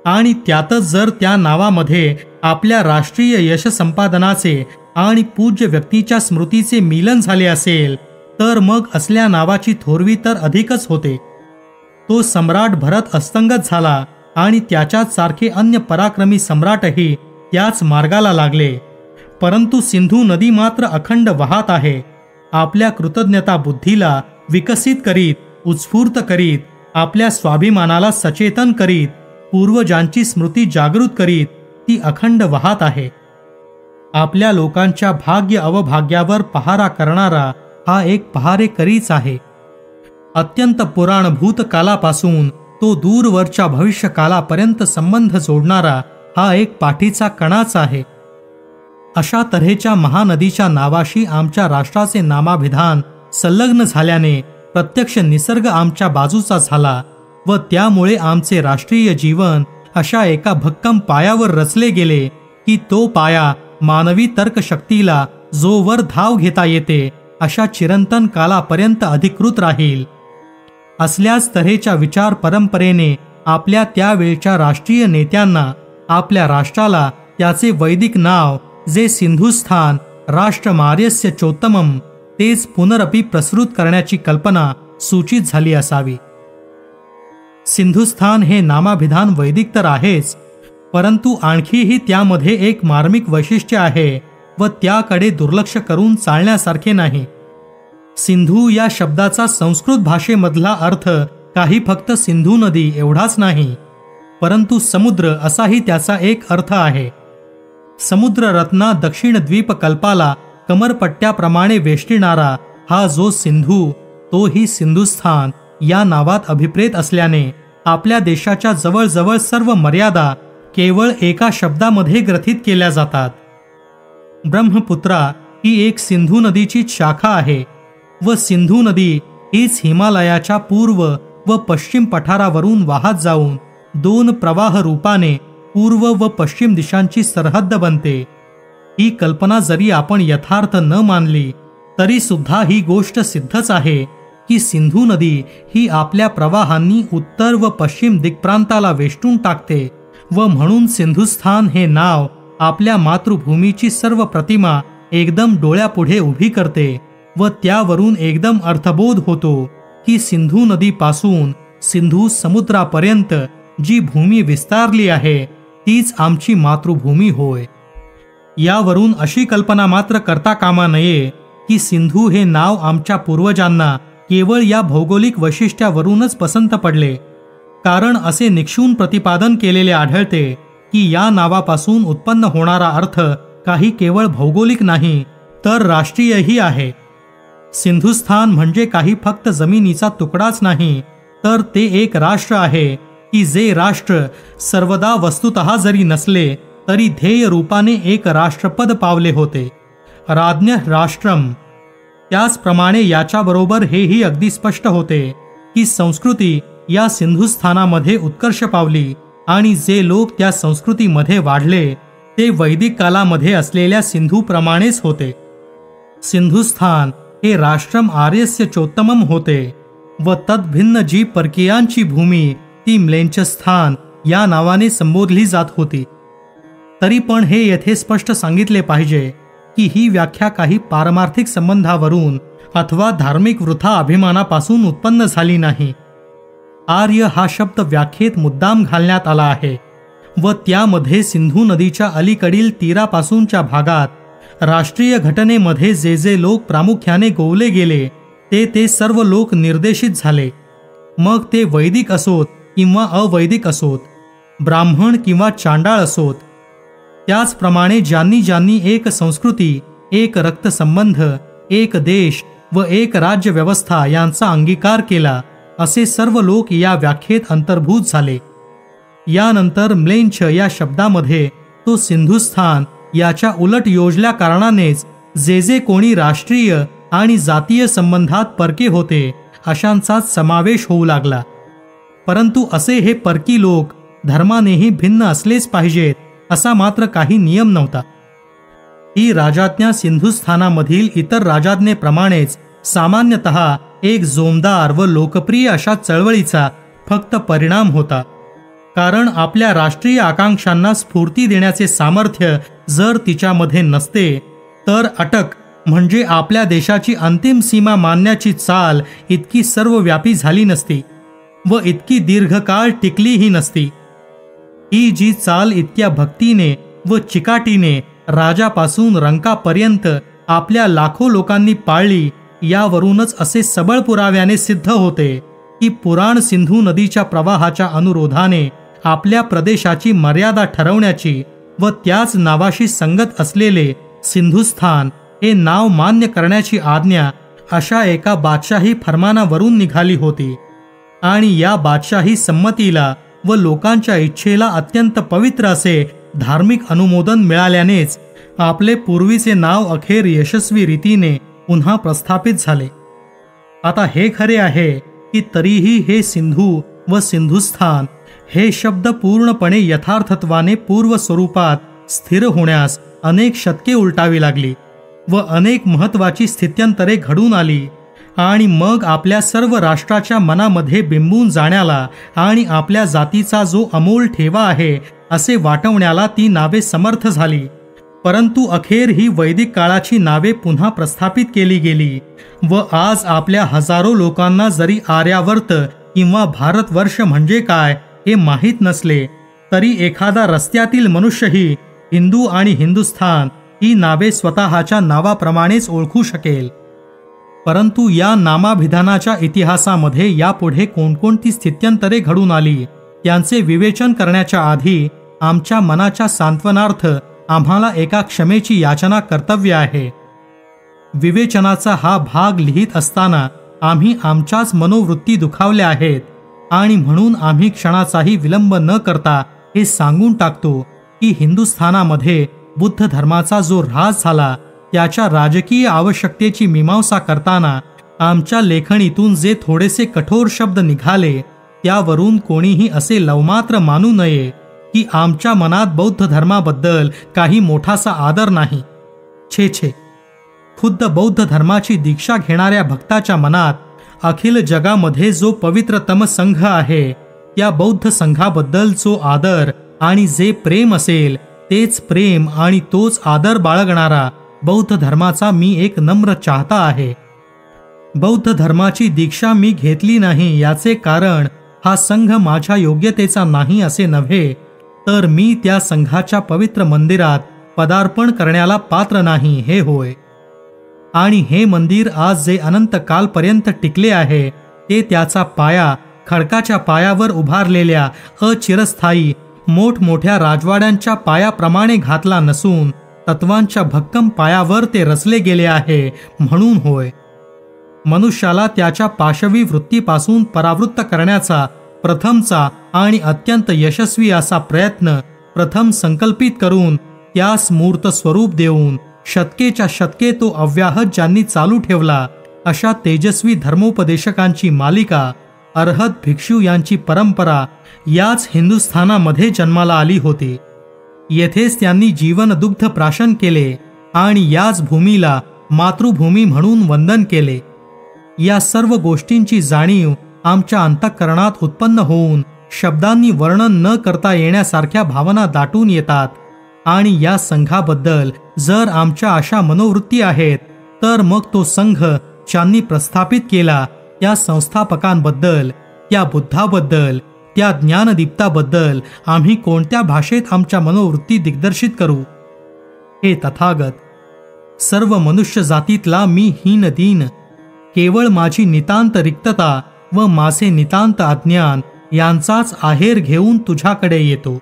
आणि त्यातच जर त्या नावामध्ये आपल्या राष्ट्रीय यश संपादनाचे आणि पूज्य व्यक्तीच्या स्मृतीचे मिलन झाले असेल तर मग असल्या नावाची थोरवी तर अधिकच होते. तो सम्राट भरत अस्तंगत झाला आणि त्याच्याच सारखे अन्य पराक्रमी सम्राटही त्याच मार्गाला लागले. परंतु सिंधू नदी मात्र अखंड वाहत आहे. आपल्या कृतज्ञता बुद्धीला विकसित करीत, उत्स्फूर्त करीत, आपल्या स्वाभिमानाला सचेतन करीत, पूर्वजांची स्मृती जागृत करीत ती अखंड वाहत आहे. आपल्या लोकांच्या भाग्य अवभाग्यावर पहारा करणारा हा एक पहारेकरीच आहे. अत्यंत पुराणभूत कालापासून तो दूरवरच्या भविष्यकालापर्यंत संबंध जोडणारा हा एक पाठीचा कणाच आहे. अशा तऱ्हेच्या महानदीच्या नावाशी आमच्या राष्ट्राचे नामाभिधान संलग्न झाल्याने प्रत्यक्ष निसर्ग आमच्या बाजूचा झाला व त्यामुळे आमचे राष्ट्रीय जीवन अशा एका भक्कम पायावर रचले गेले की तो पाया मानवी तर्कशक्तीला जोवर धाव घेता येते अशा चिरंतन कालापर्यंत अधिकृत राहील. असल्याच तऱ्हेच्या विचार परंपरेने आपल्या त्यावेळच्या राष्ट्रीय नेत्यांना आपल्या राष्ट्राला त्याचे वैदिक नाव जे सिंधुस्थान राष्ट्रमार्यस्य चोत्तमम तेच पुनरपि प्रसृत करण्याची कल्पना सूचित झाली असावी. सिंधुस्थान हे नामाभिधान वैदिक तर आहेच, परंतु आणखीही त्यामध्ये एक मार्मिक वैशिष्ट्य आहे व त्याकडे दुर्लक्ष करून चालण्यासारखे नाही. सिंधू या शब्दाचा संस्कृत भाषेमधला अर्थ काही फक्त सिंधू नदी एवढाच नाही, परंतु समुद्र असाही त्याचा एक अर्थ आहे. समुद्र रत्ना दक्षिण द्वीपकल्पाला कमरपट्ट्याप्रमाणे वेष्टिणारा हा जो सिंधू तोही सिंधुस्थान या नावात अभिप्रेत असल्याने आपल्या देशाच्या जवळजवळ सर्व मर्यादा केवळ एका शब्दामध्ये ग्रथित केल्या जातात. ब्रह्मपुत्रा ही एक सिंधू नदीची शाखा आहे व सिंधू नदी हीच हिमालयाच्या पूर्व व पश्चिम पठारावरून वाहत जाऊन दोन प्रवाह रूपाने पूर्व व पश्चिम दिशांची सरहद्द बनते. ही कल्पना जरी आपण यथार्थ न मानली तरी सुद्धा ही गोष्ट सिद्धच आहे की सिंधू नदी ही आपल्या प्रवाहांनी उत्तर व पश्चिम दिक्प्रांताला वेष्टून टाकते व म्हणून सिंधुस्थान हे नाव आपल्या मातृभूमीची सर्व प्रतिमा एकदम डोळ्यापुढे उभी करते व त्यावरून एकदम अर्थबोध होतो की सिंधू नदीपासून सिंधू समुद्रापर्यंत जी भूमी विस्तारली आहे तीच आमची मातृभूमी होय. यावरून अशी कल्पना मात्र करता कामा नये की सिंधू हे नाव आमच्या पूर्वजांना केवळ या भौगोलिक वैशिष्ट्यावरूनच पसंत पडले, कारण असे निक्षून प्रतिपादन केलेले आढळते की या नावापासून उत्पन्न होणारा अर्थ काही केवळ भौगोलिक नाही तर राष्ट्रीयही आहे. सिंधुस्थान म्हणजे काही फक्त जमिनीचा तुकडाच नाही, तर ते एक राष्ट्र आहे की जे राष्ट्र सर्वदा वस्तुतः जरी नसले तरी ध्येय रूपाने एक राष्ट्रपद पावले होते, राज्ञ राष्ट्रम. त्याचप्रमाणे याच्याबरोबर हेही अगदी स्पष्ट होते की संस्कृती या सिंधुस्थानामध्ये उत्कर्ष पावली आणि जे लोक त्या संस्कृतीमध्ये वाढले ते वैदिक कालामध्ये असलेल्या सिंधूप्रमाणेच होते. सिंधुस्थान हे राष्ट्रम आर्यस्य चोत्तमम होते व तद्भिन्न जी परकीयांची भूमी ती म्लेंचस्थान या नावाने संबोधली जात होती. तरी पण हे येथे स्पष्ट सांगितले पाहिजे की ही व्याख्या काही पारमार्थिक संबंधावरून अथवा धार्मिक वृथा अभिमानापासून उत्पन्न झाली नाही. आर्य हा शब्द व्याख्येत मुद्दाम घालण्यात आला आहे व त्यामध्ये सिंधू नदीच्या अलीकडील तीरापासूनच्या भागात राष्ट्रीय घटनेमध्ये जे जे लोक प्रामुख्याने गोवले गेले ते सर्व लोक निर्देशित झाले. मग ते वैदिक असोत किंवा अवैदिक असोत, ब्राह्मण किंवा चांडाळ असोत. त्याचप्रमाणे ज्यांनी ज्यांनी एक संस्कृती, एक रक्तसंबंध, एक देश व एक राज्य व्यवस्था यांचा अंगीकार केला असे सर्व लोक या व्याख्येत अंतर्भूत झाले. यानंतर म्लेंच या शब्दामध्ये तो सिंधुस्थान याच्या उलट योजल्या कारणानेच जे जे कोणी राष्ट्रीय आणि जातीय संबंधात परके होते अशांचाच समावेश होऊ लागला. परंतु असे हे परकी लोक धर्मानेही भिन्न असलेच पाहिजेत असा मात्र काही नियम नव्हता. ही राजाज्ञा सिंधुस्थानामधील इतर राजाज्ञेप्रमाणेच सामान्यतः एक जोमदार व लोकप्रिय अशा चळवळीचा फक्त परिणाम होता. कारण आपल्या राष्ट्रीय आकांक्षांना स्फूर्ती देण्याचे सामर्थ्य जर तिच्यामध्ये नसते तर अटक म्हणजे आपल्या देशाची अंतिम सीमा मानण्याची चाल इतकी सर्वव्यापी झाली नसती व इतकी दीर्घकाळ टिकलीही नसती. ही जी चाल इतक्या भक्तीने व चिकाटीने राजापासून रंकापर्यंत आपल्या लाखो लोकांनी पाळली, यावरूनच असे सबळ पुराव्याने सिद्ध होते की पुराण सिंधू नदीच्या प्रवाहाच्या अनुरोधाने आपल्या प्रदेशाची मर्यादा ठरवण्याची व त्याच नावाशी संगत असलेले सिंधुस्थान हे नाव मान्य करण्याची आज्ञा अशा एका बादशाही फरमानावरून निघाली होती. आणि या बादशाही संमतीला व लोकांच्या इच्छेला अत्यंत पवित्र असे धार्मिक अनुमोदन मिळाल्यानेच आपले पूर्वीचे नाव अखेर यशस्वी रीतीने पुन्हा प्रस्थापित झाले. आता हे खरे आहे की तरीही हे सिंधू व सिंधुस्थान हे शब्द पूर्णपणे यथार्थत्वाने पूर्व स्वरूपात स्थिर होण्यास अनेक शतके उलटावी लागली व अनेक महत्वाची स्थित्यंतरे घडून आली आणि मग आपल्या सर्व राष्ट्राच्या मनामध्ये बिंबून जाण्याला आणि आपल्या जातीचा जो अमोल ठेवा आहे असे वाटवण्याला ती नावे समर्थ झाली. परंतु अखेर ही वैदिक काळाची नावे पुन्हा प्रस्थापित केली गेली व आज आपल्या हजारो लोकांना जरी आर्यावर्त किंवा भारतवर्ष म्हणजे काय हे माहीत नसले तरी एखादा रस्त्यातील मनुष्यही हिंदू आणि हिंदुस्थान ही नावे स्वतःच्या नावाप्रमाणेच ओळखू शकेल. परंतु या नामाभिधानाच्या इतिहासामध्ये यापुढे कोणकोणती स्थित्यंतरे घडून आली त्यांचे विवेचन करण्याच्या आधी आमच्या मनाच्या सांत्वनार्थ आम्हाला एका क्षमेची याचना कर्तव्य आहे. विवेचनाचा हा भाग लिहित असताना आम्ही आमच्याच मनोवृत्ती दुखावल्या आहेत आणि म्हणून आम्ही क्षणाचाही विलंब न करता हे सांगून टाकतो की हिंदुस्थानामध्ये बुद्ध धर्माचा जो ऱ्हास झाला त्याच्या राजकीय आवश्यकतेची मीमांसा करताना आमच्या लेखणीतून जे थोडेसे कठोर शब्द निघाले त्यावरून कोणीही असे लवमात्र मानू नये की आमच्या मनात बौद्ध धर्माबद्दल काही मोठासा आदर नाही. छे छे, खुद्द बौद्ध धर्माची दीक्षा घेणाऱ्या भक्ताच्या मनात अखिल जगामध्ये जो पवित्रतम संघ आहे त्या बौद्ध संघाबद्दल जो आदर आणि जे प्रेम असेल तेच प्रेम आणि तोच आदर बाळगणारा बौद्ध धर्माचा मी एक नम्र चाहता आहे. बौद्ध धर्माची दीक्षा मी घेतली नाही याचे कारण हा संघ माझ्या योग्यतेचा नाही असे नव्हे, तर मी त्या संघाच्या पवित्र मंदिरात पदार्पण करण्याला पात्र नाही हे होय. आणि हे मंदिर आज जे अनंत कालपर्यंत टिकले आहे ते त्याचा पाया खडकाच्या पायावर उभारलेल्या अचिरस्थायी मोठमोठ्या राजवाड्यांच्या पायाप्रमाणे घातला नसून तत्वांच्या भक्कम पायावर ते रचले गेले आहे म्हणून होय. मनुष्याला त्याच्या पाशवी वृत्तीपासून परावृत्त करण्याचा प्रथमचा आणि अत्यंत यशस्वी असा प्रयत्न प्रथम संकल्पित करून त्यास मूर्त स्वरूप देऊन शतकेच्या शतके तो अव्याहत ज्यांनी चालू ठेवला अशा तेजस्वी धर्मोपदेशकांची मालिका अर्हत भिक्षू यांची परंपरा याच हिंदुस्थानामध्ये जन्माला आली होती. येथेच त्यांनी जीवनदुग्ध प्राशन केले आणि याच भूमीला मातृभूमी म्हणून वंदन केले. या सर्व गोष्टींची जाणीव आमच्या अंतःकरणात उत्पन्न होऊन शब्दांनी वर्णन न करता येण्यासारख्या भावना दाटून येतात. आणि या संघाबद्दल जर आमच्या अशा मनोवृत्ती आहेत तर मग तो संघ ज्यांनी प्रस्थापित केला त्या संस्थापकांबद्दल, त्या बुद्धाबद्दल, त्या ज्ञानदीप्ताबद्दल आम्ही कोणत्या भाषेत आमच्या मनोवृत्ती दिग्दर्शित करू? हे तथागत, सर्व मनुष्य जातीतला मी हीन दीन, केवळ माझी नितांत रिक्तता व माझे नितांत अज्ञान यांचाच आहेर घेऊन तुझ्याकडे येतो.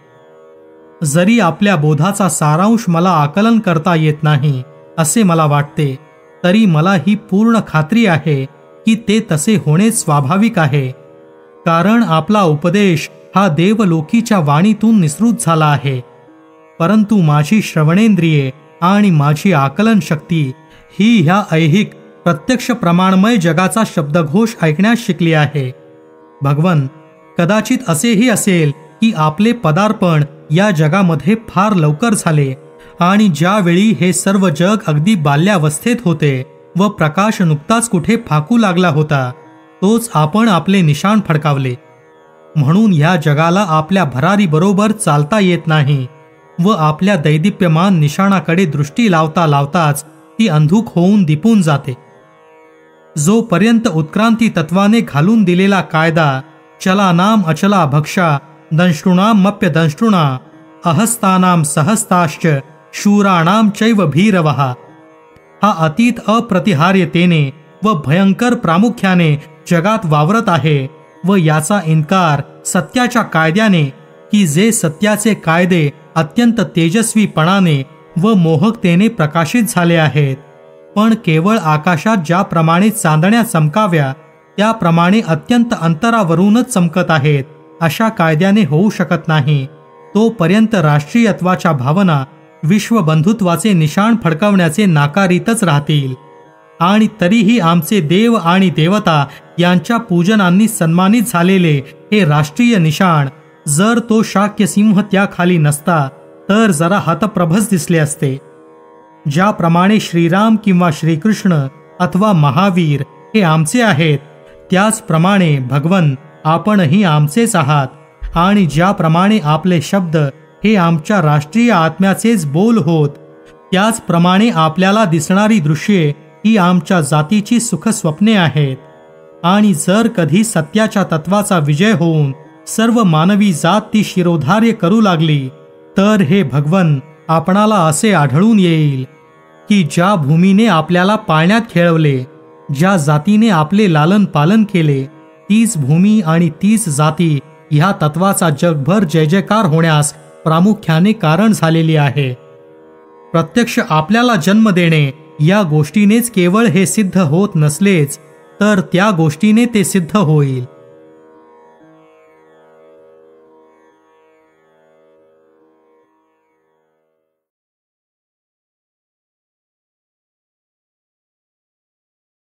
जरी आपल्या बोधाचा सारांश मला आकलन करता येत नाही असे मला वाटते, तरी मला ही पूर्ण खात्री आहे की ते तसे होणे स्वाभाविक आहे. कारण आपला उपदेश हा देवलोकीच्या वाणीतून निसृत झाला आहे. परंतु माझी श्रवणेंद्रिये आणि माझी आकलन शक्ती ही ह्या ऐहिक प्रत्यक्ष प्रमाणमय जगाचा शब्दघोष ऐकण्यास शिकली आहे. भगवन, कदाचित असेही असेल की आपले पदार्पण या जगामध्ये फार लवकर झाले आणि ज्यावेळी हे सर्व जग अगदी बाल्यावस्थेत होते व प्रकाश नुकताच कुठे फाकू लागला होता तोच आपण आपले निशाण फडकावले. म्हणून ह्या जगाला आपल्या भरारी बरोबर चालता येत नाही व आपल्या दैदिप्यमान निशाणाकडे दृष्टी लावता लावताच ती अंधुक होऊन दिपून जाते. जोपर्यंत उत्क्रांती तत्वाने घालून दिलेला कायदा चलानाम अचला भक्षा दंष्टृणाम मप्य दंष्टृणा अहस्तानाम सहस्ताश्च शूराणाम चैव भीरवः. हा अतीत अप्रतिहार्यतेने व भयंकर प्रामुख्याने जगात वावरत आहे व याचा इन्कार सत्याच्या कायद्याने की जे सत्याचे कायदे अत्यंत तेजस्वीपणाने व मोहकतेने प्रकाशित झाले आहेत, पण केवळ आकाशात ज्याप्रमाणे चांदण्या चमकाव्या त्याप्रमाणे अत्यंत अंतरावरूनच चमकत आहेत, अशा कायद्याने होऊ शकत नाही. तोपर्यंत राष्ट्रीयत्वाच्या भावना विश्वबंधुत्वाचे निशाण फडकवण्याचे नाकारीतच राहतील. आणि तरीही आमचे देव आणि देवता यांच्या पूजनांनी सन्मानित झालेले हे राष्ट्रीय निशाण जर तो शाक्यसिंह त्याखाली नसता तर जरा हतप्रभच दिसले असते. ज्याप्रमाणे श्रीराम किंवा श्रीकृष्ण अथवा महावीर हे आमचे आहेत, त्याचप्रमाणे भगवन आपणही आमचेच आहात. आणि ज्याप्रमाणे आपले शब्द हे आमच्या राष्ट्रीय आत्म्याचेच बोल होत, त्याचप्रमाणे आपल्याला दिसणारी दृश्ये ही आमच्या जातीची सुखस्वप्ने आहेत. आणि जर कधी सत्याच्या तत्वाचा विजय होऊन सर्व मानवी जात ती शिरोधार्य करू लागली तर हे भगवन आपणाला असे आढळून येईल की ज्या भूमीने आपल्याला पाळण्यात खेळवले, ज्या जातीने आपले लालन पालन केले, तीच भूमी आणि तीच जाती ह्या तत्वाचा जगभर जय जयकार होण्यास प्रामुख्याने कारण झालेली आहे. प्रत्यक्ष आपल्याला जन्म देणे या गोष्टीनेच केवळ हे सिद्ध होत नसलेच तर त्या गोष्टीने ते सिद्ध होईल